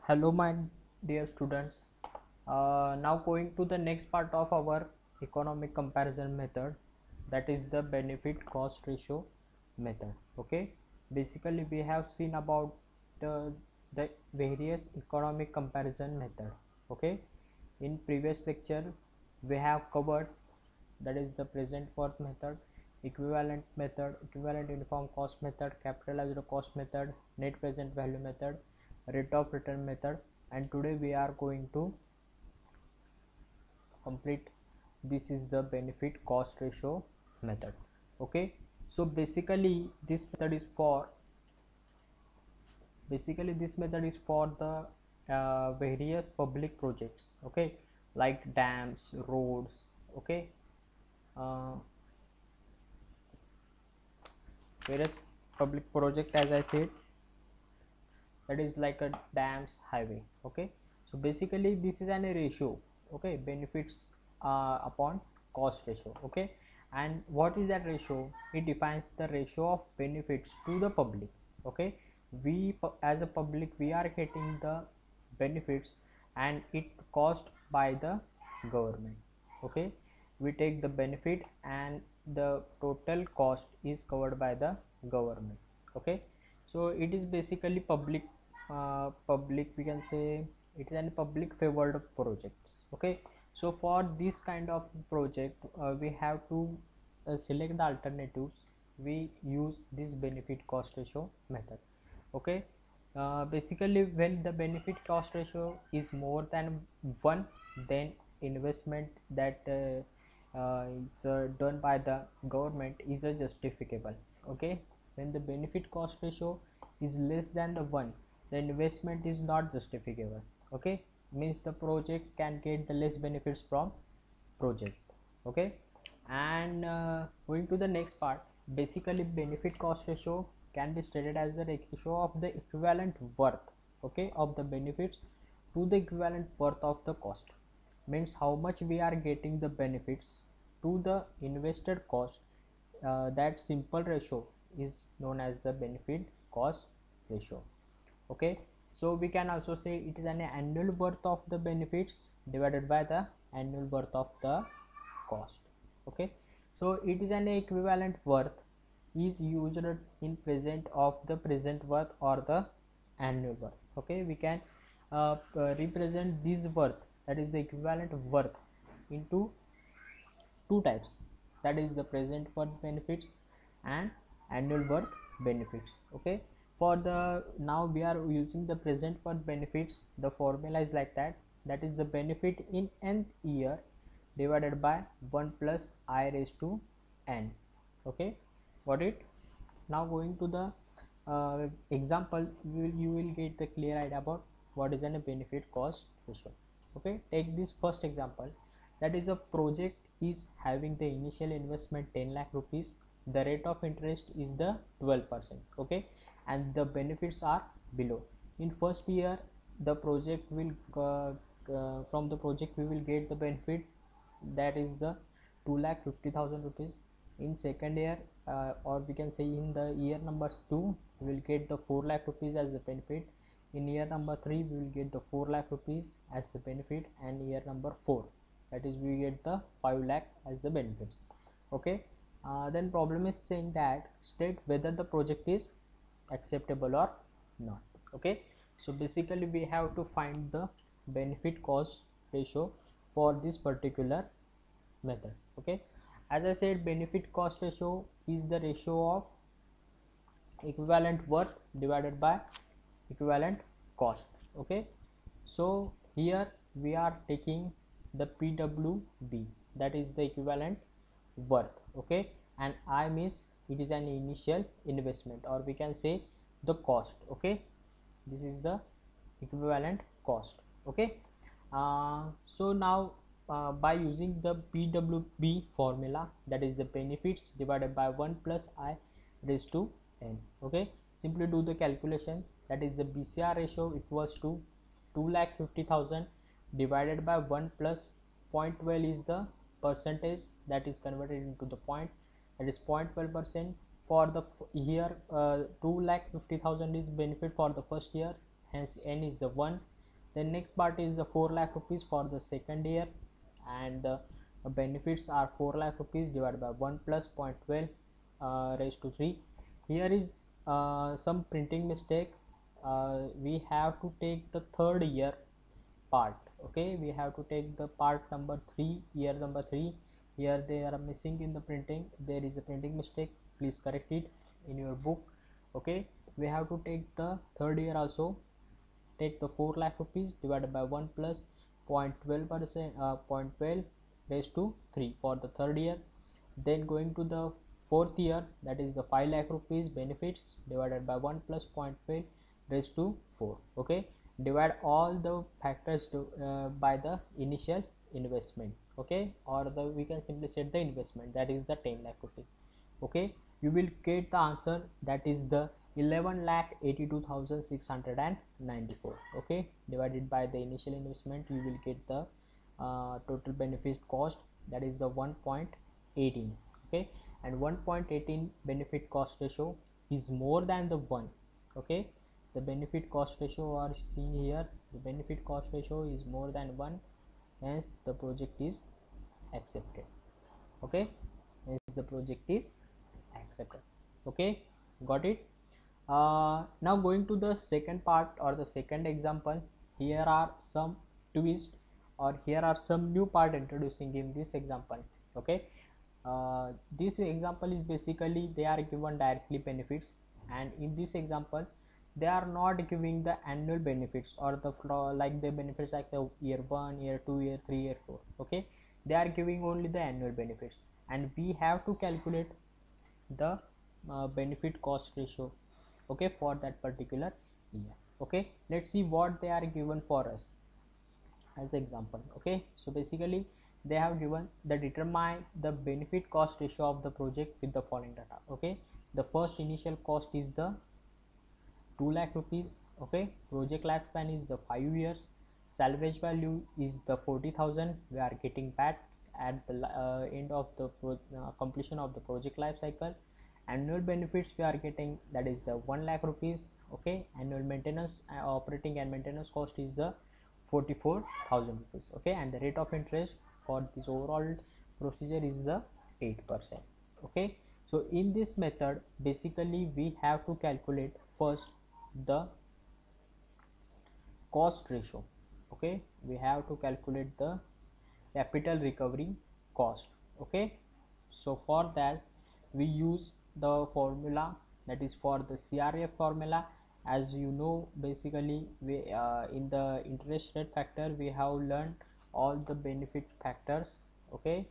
Hello my dear students. Now going to the next part of our economic comparison method, that is the benefit cost ratio method. Okay, basically we have seen about the various economic comparison method. Okay, in previous lecture we have covered, that is the present worth method, equivalent uniform cost method, capitalized cost method, net present value method, rate of return method, and today we are going to complete, this is the benefit cost ratio method. Okay, so this method is for the various public projects. Okay, like dams, roads. Okay, uh, various public project, as I said, that is like a dams, highway. Okay, so basically this is an a ratio. Okay, benefits upon cost ratio. Okay, and what is that ratio? It defines the ratio of benefits to the public. Okay, as a public we are getting the benefits and it cost by the government. Okay, we take the benefit and the total cost is covered by the government. Okay, so it is basically public, we can say it is a public favored projects. Okay, so for this kind of project we have to select the alternatives. We use this benefit cost ratio method. Okay, basically when the benefit cost ratio is more than 1, then investment that is done by the government is justificable. Okay, when the benefit cost ratio is less than the 1, the investment is not justificable. Okay, means the project can get the less benefits from project. Okay, and going to the next part, basically benefit cost ratio can be stated as the ratio of the equivalent worth, okay, of the benefits to the equivalent worth of the cost. Means how much we are getting the benefits to the invested cost. That simple ratio is known as the benefit cost ratio. Okay, so we can also say it is an annual worth of the benefits divided by the annual worth of the cost. Okay, so it is an equivalent worth is used in present of the present worth or the annual worth. Okay, we can represent this worth, that is the equivalent worth, into two types, that is the present worth benefits and annual worth benefits. Okay, for the now we are using the present worth benefits. The formula is like that, that is the benefit in nth year divided by 1 plus I raised to n. Okay, got it? Now going to the example, you will get the clear idea about what is a benefit cost ratio. Okay, take this first example, that is a project is having the initial investment 10 lakh rupees, the rate of interest is the 12%. Okay, and the benefits are below. In first year the project will from the project we will get the benefit, that is the 2,50,000 rupees. In second year or we can say in the year number 2 we will get the 4 lakh rupees as the benefit. In year number 3 we will get the 4 lakh rupees as the benefit, and year number 4, that is we get the 5 lakh as the benefits. Okay, then problem is saying that state whether the project is acceptable or not. Okay, so basically we have to find the benefit cost ratio for this particular method. Okay, as I said, benefit cost ratio is the ratio of equivalent worth divided by equivalent cost. Okay, so here we are taking the PWB, that is the equivalent worth. Okay, and I means it is an initial investment, or we can say the cost. Okay, this is the equivalent cost. Okay, so now by using the PWB formula, that is the benefits divided by 1 plus I raised to n. Okay, simply do the calculation, that is the BCR ratio equals to 2,50,000 divided by 1 plus 0.12 is the percentage that is converted into the point, that is 0.12%. For the year 2,50,000 is benefit for the first year, hence n is the 1, Then next part is the 4 lakh rupees for the second year, and the benefits are 4 lakh rupees divided by 1 plus 0.12 raised to 3. Here is some printing mistake. We have to take the third year part. Okay, we have to take the part number 3, year number 3. Here they are missing in the printing, there is a printing mistake, please correct it in your book. Okay, we have to take the third year also. Take the 4 lakh rupees divided by 1 plus 0.12%, 0.12 raised to 3 for the third year. Then going to the fourth year, that is the 5 lakh rupees benefits divided by 1 plus 0.12 raised to 4. Okay, divide all the factors by the initial investment. Okay, or we can simply set the investment, that is the 10 lakh rupees. Okay, you will get the answer, that is the 11,82,694. Okay, divided by the initial investment, you will get the total benefit cost, that is the 1.18. okay, and 1.18 benefit cost ratio is more than the 1. Okay, the benefit cost ratio are seen here, the benefit cost ratio is more than 1, hence the project is accepted. Okay, hence the project is accepted. Okay, got it. Now going to the second part or the second example. Here are some twist, or here are some new part introducing in this example. Okay, this example is basically they are given directly benefits, and in this example they are not giving the annual benefits or the like the benefits like the year 1, year 2, year 3, year 4. Okay, they are giving only the annual benefits, and we have to calculate the benefit cost ratio, okay, for that particular year. Okay, let's see what they are given for us as example. Okay, so basically they have given the determine the benefit cost ratio of the project with the following data. Okay, the first initial cost is the 2 lakh rupees. Okay, project lifespan is the 5 years, salvage value is the 40,000 we are getting back at the end of the completion of the project life cycle. Annual benefits we are getting, that is the 1 lakh rupees. Okay, annual maintenance operating and maintenance cost is the 44,000 rupees. Okay, and the rate of interest for this overall procedure is the 8%. Okay, so in this method basically we have to calculate first the cost ratio. Okay, we have to calculate the capital recovery cost. Okay, so for that we use the formula, that is for the CRF formula. As you know, basically we in the interest rate factor we have learned all the benefit factors. Okay,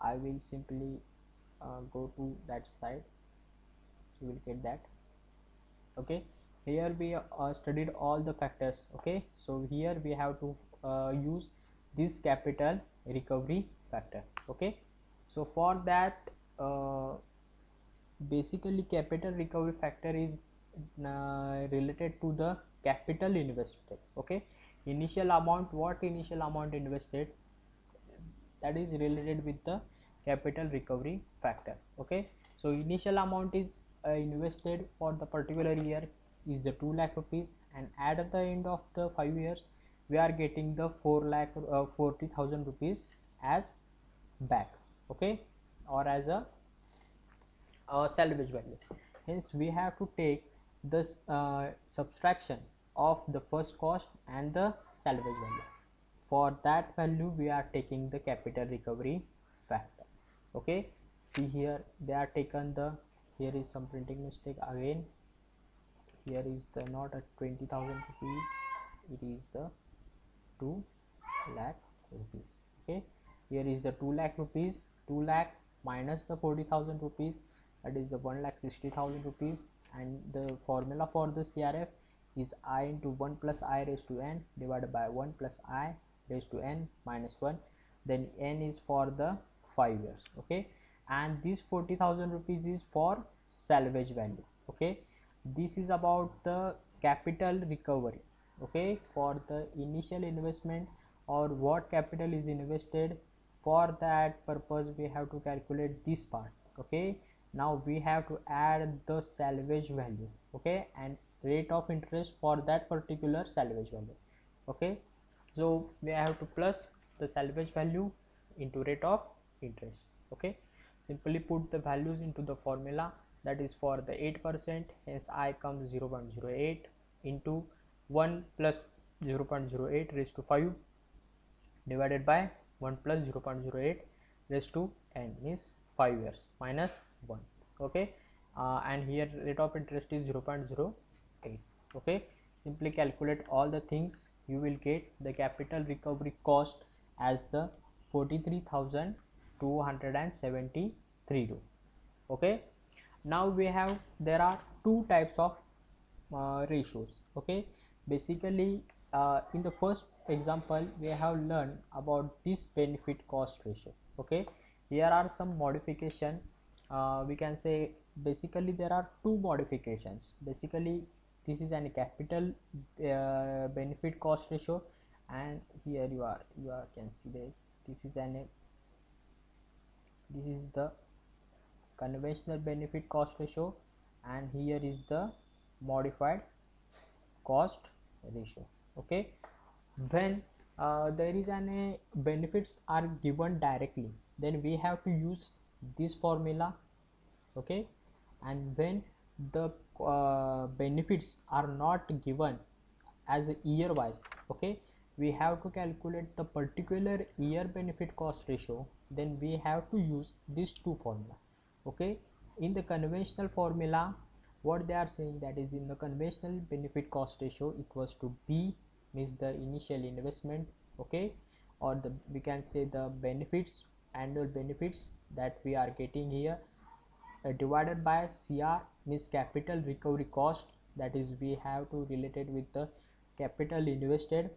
I will simply go to that slide, you will get that. Okay, here we studied all the factors. Okay, so here we have to use this capital recovery factor. Okay, so for that basically capital recovery factor is related to the capital invested. Okay, initial amount, what initial amount invested, that is related with the capital recovery factor. Okay, so initial amount is invested for the particular year is the 2 lakh rupees, and at the end of the 5 years we are getting the 40,000 rupees as back. Okay, or as a salvage value. Hence we have to take this subtraction of the first cost and the salvage value. For that value we are taking the capital recovery factor. Okay, see here they are taken the, here is some printing mistake again, here is the not a 20,000 rupees, it is the 2 lakh rupees. Okay, here is the 2 lakh rupees, 2 lakh minus the 40,000 rupees, that is the 1,60,000 rupees, and the formula for the CRF is I into 1 plus I raised to n divided by 1 plus I raised to n minus 1, then n is for the 5 years. Okay, and this 40,000 rupees is for salvage value. Okay, this is about the capital recovery. Okay, for the initial investment or what capital is invested, for that purpose we have to calculate this part. Okay, now we have to add the salvage value. Okay, and rate of interest for that particular salvage value. Okay, so we have to plus the salvage value into rate of interest. Okay, simply put the values into the formula, that is for the 8%, hence I comes 0.08 into 1 plus 0.08 raised to 5 divided by 1 plus 0.08 raised to n, means 5 years minus 1. Okay, and here rate of interest is 0.08. Okay, simply calculate all the things, you will get the capital recovery cost as the 43,273 rupees. Okay, now we have, there are two types of ratios. Okay, basically in the first example we have learned about this benefit cost ratio. Okay, here are some modification, we can say basically there are two modifications. Basically this is an capital benefit cost ratio, and here you can see this is this is the conventional benefit cost ratio, and here is the modified cost ratio. Okay, when there is an benefits are given directly, then we have to use this formula. Okay, and when the benefits are not given as a year wise, okay, we have to calculate the particular year benefit cost ratio, then we have to use these two formula. Okay, in the conventional formula, what they are saying, that is in the conventional benefit cost ratio equals to B, means the initial investment. Okay, or the, we can say the benefits, annual benefits that we are getting here, divided by CR, means capital recovery cost, that is we have to relate it with the capital invested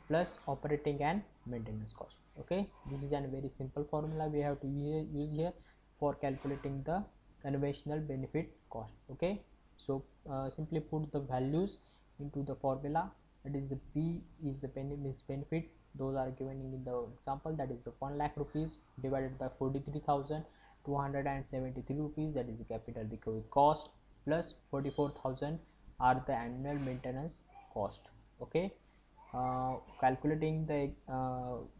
plus operating and maintenance cost. Okay, this is a very simple formula we have to use here for calculating the conventional benefit cost. Okay, so simply put the values into the formula, that is the P is the benefit, those are given in the example, that is the 1 lakh rupees divided by 43,273 rupees, that is the capital recovery cost, plus 44,000 are the annual maintenance cost. Okay, calculating the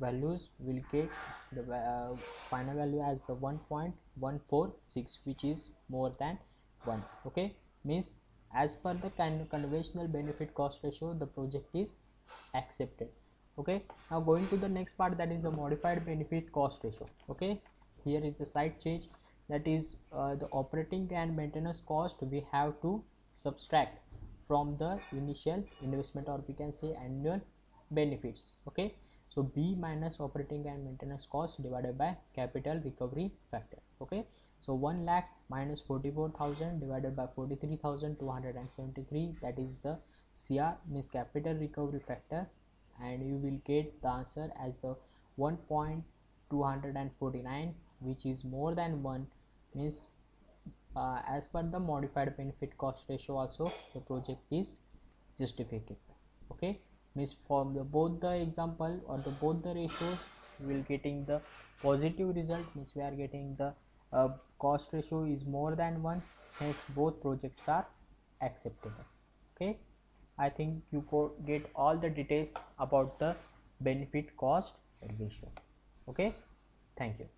values will get the final value as the 1.146, which is more than 1. Okay, means as per the conventional benefit cost ratio, the project is accepted. Okay, now going to the next part, that is the modified benefit cost ratio. Okay, here is the slight change, that is the operating and maintenance cost we have to subtract from the initial investment, or we can say annual benefits. Okay, so B minus operating and maintenance cost divided by capital recovery factor. Okay, so 1 lakh minus 44,000 divided by 43,273, that is the CR, means capital recovery factor, and you will get the answer as the 1.249, which is more than 1, means as per the modified benefit cost ratio also the project is justifiable. Okay, means from the both the example or the both the ratios we will getting the positive result, means we are getting the cost ratio is more than 1, hence both projects are acceptable. Okay, I think you get all the details about the benefit cost ratio. Okay, thank you.